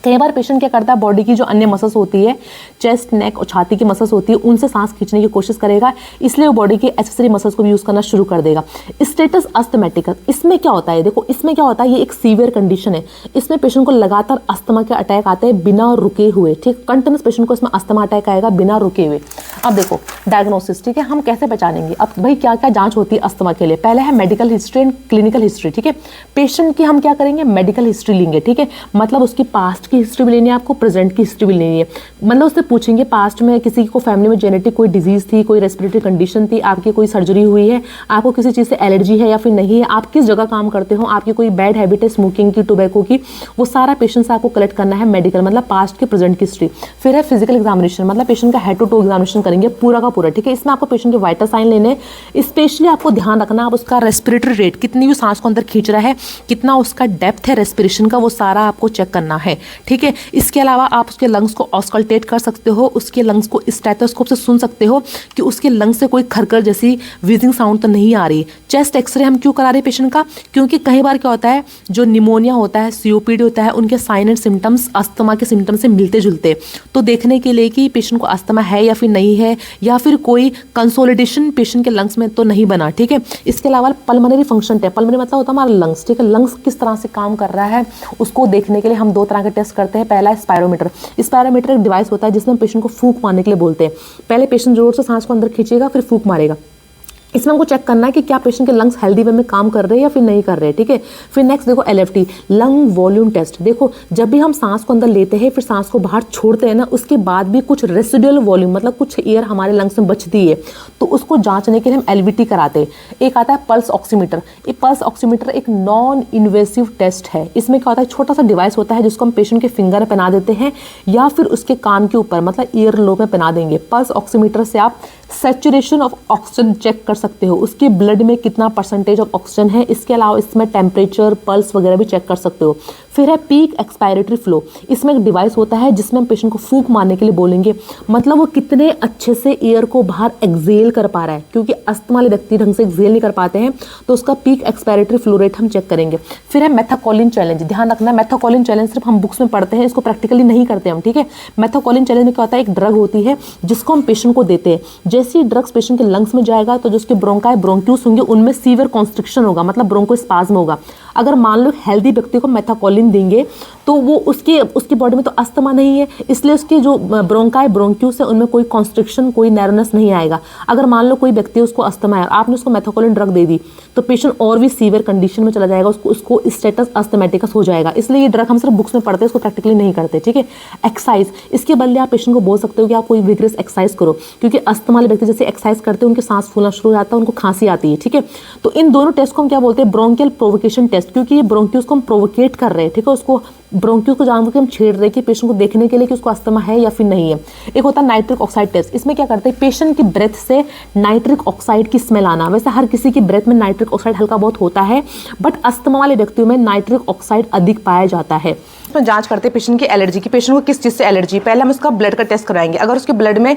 कई बार पेशेंट क्या करता है, बॉडी की जो अन्य मसल्स होती है, चेस्ट, नेक और छाती की मसल्स होती है, उनसे सांस खींचने की कोशिश करेगा, इसलिए वो बॉडी की एक्सेसरी मसल्स को भी यूज करना शुरू कर देगा। स्टेटस अस्थमैटिकस, इसमें क्या होता है, देखो इसमें क्या होता है, ये एक सीवियर कंडीशन है, इसमें पेशेंट को लगातार अस्थमा के अटैक आते हैं बिना रुके हुए, ठीक, कंटिन्यूस पेशेंट को इसमें अस्थमा अटैक आएगा बिना रुके हुए। अब देखो डायग्नोसिस, ठीक है, हम कैसे पहचानेंगे, अब भाई क्या क्या जांच होती है अस्थमा के लिए, पहले है medical history and clinical history, ठीक है। पेशेंट की हम क्या करेंगे, मेडिकल हिस्ट्री लेंगे, ठीक है, मतलब उसकी पास्ट की हिस्ट्री भी लेनी है आपको, प्रेजेंट की हिस्ट्री भी लेनी है, मतलब उससे पूछेंगे पास्ट में किसी को फैमिली में जेनेटिक कोई डिजीज थी, कोई रेस्पिरेटरी कंडीशन थी, आपकी कोई सर्जरी हुई है, आपको किसी चीज़ से एलर्जी है या फिर नहीं है, आप किस जगह काम करते हो, आपकी कोई बैड हैबिट है स्मोकिंग की, टोबैको की, वो सारा पेशेंट से आपको कलेक्ट करना है मेडिकल, मतलब पास्ट के प्रेजेंट की हिस्ट्री। फिर है फिजिकल एग्जामिनेशन, मतलब पेशेंट का हेड टू टो एग्जामिनेशन करेंगे पूरा का पूरा, ठीक है, इसमें आपको पेशेंट के वाइटल साइन लेने, स्पेशली आपको ध्यान रखना आप उसका रेस्पिरेटरी रेट, कितनी भी सांस को अंदर खींच रहा है, कितना उसका डेप्थ है रेस्पिरेशन का, वो सारा आपको चेक करना है, ठीक है। इसके अलावा आप उसके लंग्स को ऑस्कल्टेट कर सकते हो, उसके लंग्स को स्टेथोस्कोप से सुन सकते हो कि उसके लंग्स से कोई खरखर जैसी व्हीजिंग साउंड तो नहीं आ रही। चेस्ट एक्सरे हम क्यों करा रहे हैं पेशेंट का, क्योंकि कई बार क्या होता है, जो निमोनिया होता है, सीओपीडी होता है, उनके साइन एंड सिम्टम्स अस्थमा के सिम्टम्स से मिलते जुलते, तो देखने के लिए कि पेशेंट को अस्थमा है या फिर नहीं है, या फिर कोई कंसोलिडेशन पेशेंट के लंग्स में तो नहीं बना, ठीक है। इसके अलावा पल्मोनरी फंक्शन टेस्ट, पल्मोनरी मतलब होता है हमारा लंग्स, ठीक है, लंग्स किस तरह से काम कर रहा है उसको देखने के लिए हम 2 तरह के टेस्ट करते हैं। पहला है स्पायरोमीटर, स्पायरोमीटर एक डिवाइस होता है जिसमें पेशेंट को फूंक मारने के लिए बोलते हैं। पहले पेशेंट जोर से सांस को अंदर खींचेगा, फिर फूंक मारेगा, इसमें हमको चेक करना है कि क्या पेशेंट के लंग्स हेल्दी वे में काम कर रहे हैं या फिर नहीं कर रहे हैं, ठीक है। फिर नेक्स्ट देखो एलएफटी, लंग वॉल्यूम टेस्ट, देखो जब भी हम सांस को अंदर लेते हैं फिर सांस को बाहर छोड़ते हैं ना, उसके बाद भी कुछ रेसिडुअल वॉल्यूम मतलब कुछ एयर हमारे लंग्स में बचती है, तो उसको जांचने के लिए हम एलवीटी कराते हैं। एक आता है पल्स ऑक्सीमीटर, ये पल्स ऑक्सीमीटर एक नॉन इन्वेसिव टेस्ट है। इसमें क्या होता है, छोटा सा डिवाइस होता है जिसको हम पेशेंट के फिंगर में पहना देते हैं या फिर उसके कान के ऊपर मतलब ईयर लोब में पहना देंगे। पल्स ऑक्सीमीटर से आप सैचुरेशन ऑफ ऑक्सीजन चेक कर सकते हो, उसके ब्लड में कितना परसेंटेज ऑफ ऑक्सीजन है। इसके अलावा इसमें टेम्परेचर, पल्स वगैरह भी चेक कर सकते हो। फिर है पीक एक्सपायरेटरी फ्लो, इसमें एक डिवाइस होता है जिसमें हम पेशेंट को फूंक मारने के लिए बोलेंगे, मतलब वो कितने अच्छे से एयर को बाहर एक्सेल कर पा रहा है, क्योंकि अस्थमा वाले व्यक्ति ढंग से एक्सेल नहीं कर पाते हैं, तो उसका पीक एक्सपायरेटरी फ्लो रेट हम चेक करेंगे। फिर है मेथाकोलिन चैलेंज, ध्यान रखना मेथाकोलिन चैलेंज सिर्फ हम बुक्स में पढ़ते हैं, इसको प्रैक्टिकली नहीं करते हम, ठीक है। मेथाकोलिन चैलेंज में क्या होता है, एक ड्रग होती है जिसको हम पेशेंट को देते हैं। जैसे ही ड्रग्स पेशेंट के लंग्स में जाएगा तो जो उसके ब्रोंकाई ब्रोंक्यूस होंगे उनमें सीवियर कॉन्स्ट्रिक्शन होगा, मतलब ब्रोंकोस्पाज्म होगा। अगर मान लो हेल्दी व्यक्ति को मेथाकोलिन देंगे तो वो उसकी बॉडी में तो अस्थमा नहीं है, इसलिए उसके जो ब्रोंकाई ब्रोंक्यूस है उनमें कोई कॉन्स्ट्रिक्शन, कोई नैरोनेस नहीं आएगा। अगर मान लो कोई व्यक्ति उसको अस्थमा है, आपने उसको मेथाकोलिन ड्रग दे दी तो पेशेंट और भी सीवियर कंडीशन में चला जाएगा, उसको स्टेटस अस्थमैटिकस हो जाएगा। इसलिए ये ड्रग हम सिर्फ बुक्स में पढ़ते हैं, इसको प्रैक्टिकली नहीं करते, ठीक है। एक्सरसाइज, इसके बदले आप पेशेंट को बोल सकते हो कि आप कोई विग्रेस एक्सरसाइज करो, क्योंकि अस्थमा वाले व्यक्ति जैसे एक्सरसाइज करते हैं उनके सांस फूलना शुरू हो जाता है, उनको खांसी आती है, ठीक है। तो इन दोनों टेस्ट को हम क्या बोलते हैं, ब्रोंकियल प्रोवोकेशन टेस्ट, क्योंकि ये ब्रोंक्यूस को हम प्रोवोकेट कर रहे हैं, ठीक है। उसको ब्रोंक्यूस को जानबूझ के हम छेड़ रहे हैं कि पेशेंट को देखने के लिए कि उसको अस्थमा है या फिर नहीं है। एक होता है नाइट्रिक ऑक्साइड टेस्ट, इसमें क्या करते हैं, पेशेंट की ब्रेथ से नाइट्रिक ऑक्साइड की स्मेल आना। वैसे हर किसी की ब्रेथ में नाइट्रिक ऑक्साइड हल्का बहुत होता है, बट अस्थमा वाले व्यक्तियों में नाइट्रिक ऑक्साइड अधिक पाया जाता है। जांच करते हैं पेशेंट की एलर्जी की, पेशेंट को किस चीज़ से एलर्जी। पहले हम उसका ब्लड का टेस्ट कराएंगे, अगर उसके ब्लड में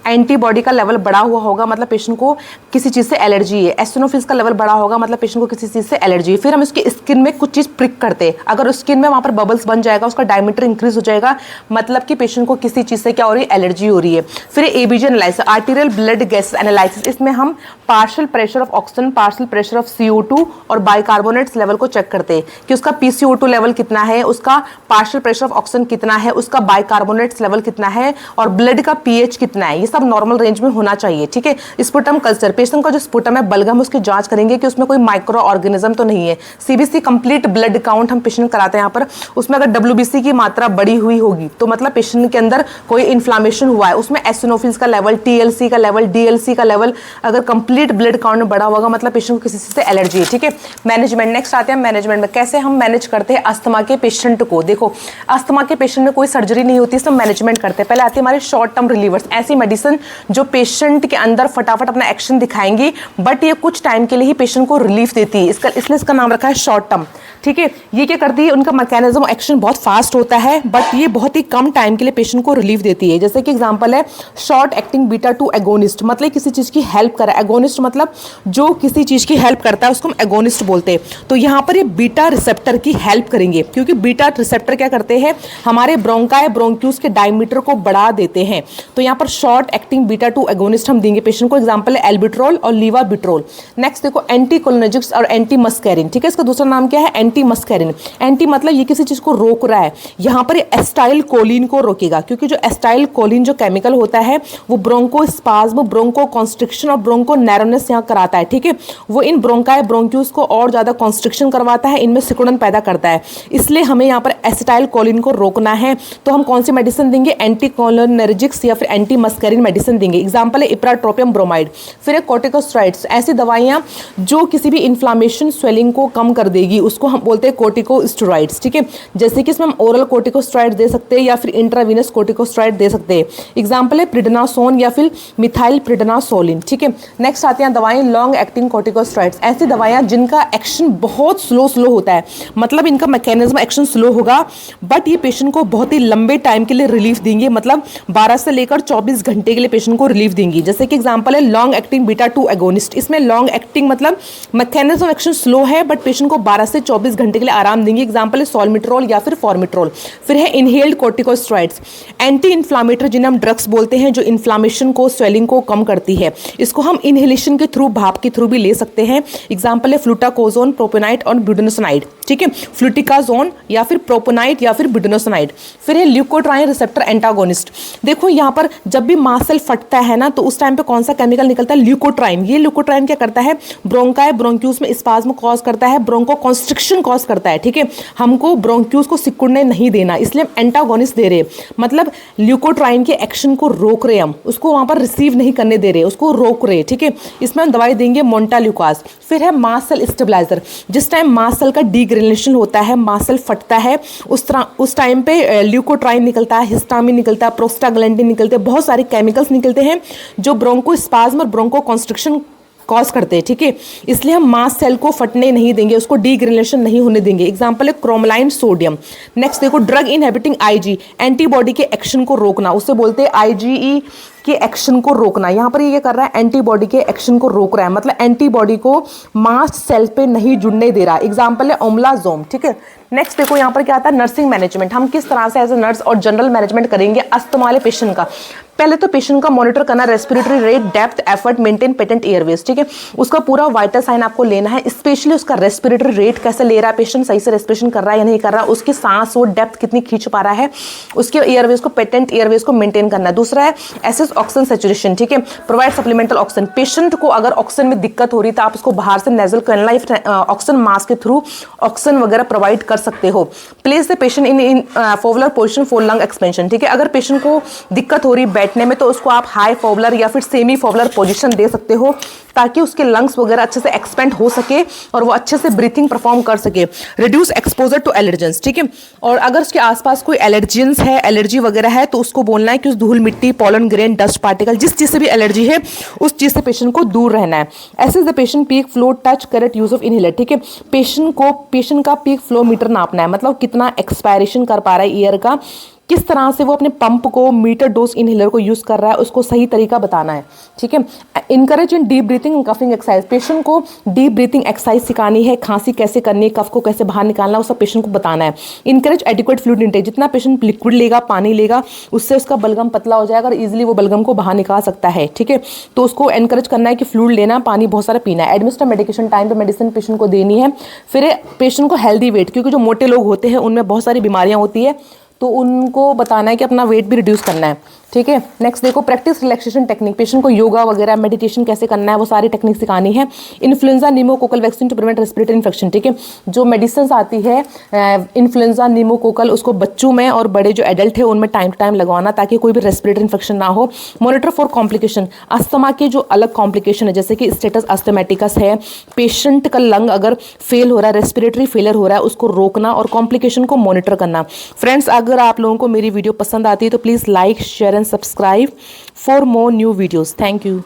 एंटीबॉडी का लेवल बढ़ा हुआ होगा मतलब पेशेंट को किसी चीज़ से एलर्जी है। एसिनोफिल्स का लेवल बढ़ा होगा मतलब पेशेंट को किसी चीज़ से एलर्जी है। फिर हम उसकी स्किन में कुछ चीज़ प्रिक करते हैं, अगर स्किन में वहाँ पर बबल्स बन जाएगा, उसका डायमीटर इंक्रीज हो जाएगा, मतलब कि पेशेंट को किसी चीज़ से क्या हो रही है, एलर्जी हो रही है। फिर ABG analysis, arterial blood gas analysis, इसमें हम partial pressure of oxygen, partial pressure of CO2 और बाइकार्बोनेट्स लेवल को चेक करते हैं कि उसका PCO2 लेवल कितना है, उसका पार्शियल प्रेशर ऑफ ऑक्सीजन कितना है, उसका बाइकार्बोनेट्स लेवल कितना है और ब्लड का pH कितना है। ये सब नॉर्मल रेंज में होना चाहिए, ठीक है। स्पुटम कल्चर, पेशेंट का जो स्पुटम है बलगम, उसकी जांच करेंगे कि उसमें कोई माइक्रो ऑर्गेनिज्म तो नहीं है। CBC कंप्लीट ब्लड काउंट हम पेशेंट कराते हैं यहाँ पर, उसमें अगर WBC की मात्रा बढ़ी हुई होगी तो मतलब पेशेंट के अंदर कोई इन्फ्लामेशन हुआ है, उसमें एसिनोफिल्स का लेवल, TLC का लेवल, DLC का लेवल अगर कंप्लीट ब्लड काउंट में बढ़ा होगा मतलब पेशेंट को किसी चीज से एलर्जी है, ठीक है। मैनेजमेंट, नेक्स्ट आते हैं मैनेजमेंट में, कैसे हम मैनेज करते हैं अस्थमा के पेशेंट को। देखो अस्थमा के पेशेंट में कोई सर्जरी नहीं होती, इसमें मैनेजमेंट करते हैं। पहले आती है हमारे शॉर्ट टर्म रिलीवर्स, ऐसी मेडिसिन जो पेशेंट के अंदर फटाफट अपना एक्शन दिखाएंगी बट ये कुछ टाइम के लिए ही पेशेंट को रिलीफ देती है, इसलिए इसका नाम रखा है शॉर्ट टर्म, ठीक है। ये क्या करती है, उनका मैकेनिज्म एक्शन बहुत फास्ट होता है बट ये बहुत ही कम टाइम के लिए पेशेंट को रिलीफ देती है। जैसे कि एग्जांपल है शॉर्ट एक्टिंग बीटा 2 एगोनिस्ट, मतलब किसी चीज की हेल्प कर रहा है। एगोनिस्ट मतलब जो किसी चीज की हेल्प करता है उसको हम एगोनिस्ट बोलते हैं। तो यहाँ पर ये बीटा रिसेप्टर की हेल्प करेंगे, क्योंकि बीटा रिसेप्टर क्या करते हैं, हमारे ब्रोंकाई ब्रोंक्यूल्स के डायमीटर को बढ़ा देते हैं। तो यहाँ पर शॉर्ट एक्टिंग बीटा 2 एगोनिस्ट हम देंगे पेशेंट को। एग्जाम्पल है एल्बिट्रॉल और लीवाबिट्रोल। नेक्स्ट देखो एंटीकोलिनर्जिक्स और एंटी मस्कैरिन, ठीक है। इसका दूसरा नाम क्या है, एंटी मस्कैरिन। एंटी मतलब ये किसी चीज को रोक रहा है, यहाँ पर एस्टाइल कोलिन को रोकेगा, क्योंकि जो एस्टाइल कोलिन जो केमिकल होता है वो ब्रोंको स्पाज्म, ब्रोंको कॉन्स्ट्रिक्शन और ब्रोंको नैरोनेस यहाँ कराता है, ठीक है। वो इन ब्रोंकाई ब्रोंक्यूल्स को और ज्यादा कॉन्स्ट्रिक्शन करवाता है, इनमें सिकुड़न पैदा करता है, इसलिए हमें यहाँ पर एसिटाइल कोलिन को रोकना है। तो हम कौन सी मेडिसिन देंगे, एंटीकोलिनर्जिक्स या फिर एंटी मस्कैरिन मेडिसिन देंगे। एग्जाम्पल है इप्राट्रोपियम ब्रोमाइड। फिर है कॉर्टिकोस्टेरॉइड्स, ऐसी दवाइयाँ जो किसी भी इन्फ्लामेशन स्वेलिंग को कम कर देगी उसको हम बोलते हैं कॉर्टिकोस्टेरॉइड्स, ठीक है। जैसे कि इसमें हम ओरल कॉर्टिकोस्टेरॉइड दे सकते हैं या फिर इंट्रावीनस कॉर्टिकोस्टेरॉइड दे सकते हैं। एग्जाम्पल है प्रिडनासोन या फिर मिथाइल प्रिडनासोलिन, ठीक है। नेक्स्ट आते हैं दवाएं लॉन्ग एक्टिंग कॉर्टिकोस्टेरॉइड्स, ऐसी दवाइयां जिनका एक्शन बहुत स्लो होता है, मतलब इनका मैकेनिज्म एक्शन स्लो होगा बट ये पेशेंट को बहुत ही लंबे टाइम के लिए रिलीफ देंगे, मतलब 12 से लेकर 24 घंटे के लिए पेशेंट को रिलीफ देंगी। जैसे कि एग्जांपल है लॉन्ग एक्टिंग बीटा 2 एगोनिस्ट। इसमें लॉन्ग एक्टिंग मतलब मैकेनिज्म एक्शन स्लो है बट पेशेंट को 12 से 24 घंटे के लिए आराम देंगे। एग्जांपल है सॉल्मिट्रोल या फिर फॉर्मिट्रोल। फिर है इनहेल्ड कॉर्टिकोस्टेरॉइड्स, एंटी इन्फ्लामेटरी जिन्हें हम ड्रग्स बोलते हैं, जो इन्फ्लामेशन को स्वेलिंग को कम करती है। इसको हम इनहेलेशन के थ्रू, भाप के थ्रू भी ले सकते हैं। एग्जांपल है फ्लूटाकोजोन, प्रोपेनाइट और ब्यूडेनोसनाइड, ठीक है। फ्लूटिकाजोन या फिर प्रोपेनाइट या फिर ब्यूडेनोसनाइड। फिर है ल्यूकोट्राइन रिसेप्टर एंटागोनिस्ट। देखो यहाँ पर जब भी मास्ट सेल फटता है ना तो उस टाइम पे कौन सा केमिकल निकलता है, ल्यूकोट्राइन। ये ल्यूकोट्राइन क्या करता है, ब्रोंकाई ब्रोंक्यूल्स में स्पाज्म कॉज करता है, ब्रोंको कॉन्स्ट्रिक्शन कॉज करता है, ठीक है। हमको ब्रोंक्यूल्स को सिकुड़ने नहीं देना, इसलिए हम एंटागोनिस्ट दे रहे हैं, मतलब ल्यूकोट्राइन के एक्शन को रोक रहे हैं, हम उसको वहां पर रिसीव नहीं करने दे रहे, उसको रोक रहे, ठीक है। इसमें हम दवाई देंगे मोन्टाल्यूकास। फिर है मास्ट सेल स्टेबलाइजर, जिस टाइम मास्ट सेल का डीग्रेनुलेशन होता है, मास्ट सेल फटता है, उस टाइम पे ल्यूकोट्राइन निकलता है, हिस्टामिन निकलता है, प्रोस्टाग्लैंडिन निकलते हैं, बहुत सारे केमिकल्स निकलते हैं जो ब्रोंको स्पाज्म और ब्रोंको कॉन्स्ट्रिक्शन कॉज करते हैं, ठीक है। इसलिए हम मास्ट सेल को फटने नहीं देंगे, उसको डीग्रेनुलेशन नहीं होने देंगे। एग्जांपल है क्रोमलाइन सोडियम। नेक्स्ट देखो ड्रग इनहिबिटिंग IG, एंटीबॉडी के एक्शन को रोकना, उससे बोलते हैं IgE के एक्शन को रोकना। यहाँ पर ये कर रहा है, एंटीबॉडी के एक्शन को रोक रहा है, मतलब एंटीबॉडी को मास्ट सेल पे नहीं जुड़ने दे रहा। एग्जांपल है ओमलाजोम, ठीक है। नेक्स्ट देखो यहाँ पर क्या आता है, नर्सिंग मैनेजमेंट। हम किस तरह से एज ए नर्स और जनरल मैनेजमेंट करेंगे अस्थमा वाले पेशेंट का। पहले तो पेशेंट का मॉनिटर करना, respiratory rate, depth, effort, maintain patent Airways, ठीक है। उसका पूरा वाइटल साइन आपको लेना है, स्पेशली उसका रेस्पिरेटरी रेट कैसे ले रहा है पेशेंट, सही से रेस्पिरेशन कर रहा है या नहीं कर रहा, उसकी सांस और डेप्थ कितनी खींच पा रहा है, उसके एयरवेज को, पेटेंट एयरवेज को मेंटेन करना है। दूसरा है एसेस ऑक्सीजन सैचुरेशन, ठीक है। Provide supplemental oxygen. पेशेंट को अगर ऑक्सीजन में दिक्कत हो रही है तो आप उसको बाहर से नेजल कैनुला या ऑक्सीजन मास्क के थ्रू ऑक्सीजन वगैरह प्रोवाइड कर सकते हो। Place the patient in Fowler position for lung expansion, ठीक है। अगर पेशेंट को दिक्कत हो रही बैठने में तो उसको आप हाई फोवलर या फिर सेमी फोवलर पोजीशन दे सकते हो, ताकि उसके लंग्स वगैरह अच्छे से एक्सपेंड हो सके और वो अच्छे से ब्रीथिंग परफॉर्म कर सके। रिड्यूस एक्सपोजर टू एलर्जेंस, ठीक है। और अगर उसके आसपास कोई एलर्जेंस है, एलर्जी वगैरह है, तो उसको बोलना है कि उस धूल मिट्टी, पॉलन ग्रेन, डस्ट पार्टिकल, जिस चीज से भी एलर्जी है उस चीज से पेशेंट को दूर रहना है। ऐसे the patient peak flow, touch, correct use of inhaler, ठीक है। पेशेंट का पीक फ्लो मीटर नापना है, मतलब कितना एक्सपायरेशन कर पा रहा है ईयर का, किस तरह से वो अपने पंप को, मीटर डोज इनहेलर को यूज़ कर रहा है, उसको सही तरीका बताना है, ठीक है। Encourage in deep breathing and coughing exercise, patient को डीप ब्रीथिंग एक्सरसाइज सिखानी है, खांसी कैसे करनी है, कफ को कैसे बाहर निकालना है, वो सब पेशेंट को बताना है। इनकरेज एडिक्वेट फ्लूइड इंटेक, जितना पेशेंट लिक्विड लेगा, पानी लेगा, उससे उसका बलगम पतला हो जाएगा और इजीली वो बलगम को बाहर निकाल सकता है, ठीक है। तो उसको एनकरेज करना है कि फ्लूइड लेना, पानी बहुत सारा पीना है। एडमिनिस्टर मेडिकेशन, टाइम पे मेडिसिन पेशेंट को देनी है। फिर पेशेंट को हेल्दी वेट, क्योंकि जो मोटे लोग होते हैं उनमें बहुत सारी बीमारियां होती है, तो उनको बताना है कि अपना वेट भी रिड्यूस करना है, ठीक है। नेक्स्ट देखो, प्रैक्टिस रिलैक्सेशन टेक्निक, पेशेंट को योगा वगैरह, मेडिटेशन कैसे करना है, वो सारी टेक्निक सिखानी है। Influenza pneumococcal vaccine to prevent respiratory infection, ठीक है। जो मेडिसिन आती है इन्फ्लुएंजा निमोकोकल, उसको बच्चों में और बड़े जो एडल्ट है उनमें टाइम टू टाइम लगवाना, ताकि कोई भी रेस्पिरेटरी इन्फेक्शन ना हो। मॉनिटर फॉर कॉम्प्लिकेशन, अस्थमा के जो अलग कॉम्प्लिकेशन है, जैसे कि स्टेटस अस्थमेटिकस है, पेशेंट का लंग अगर फेल हो रहा है, रेस्पिरेटरी फेलियर हो रहा है, उसको रोकना और कॉम्प्लिकेशन को मॉनिटर करना। फ्रेंड्स, अगर आप लोगों को मेरी वीडियो पसंद आती है तो please like, share and subscribe for more new videos. Thank you.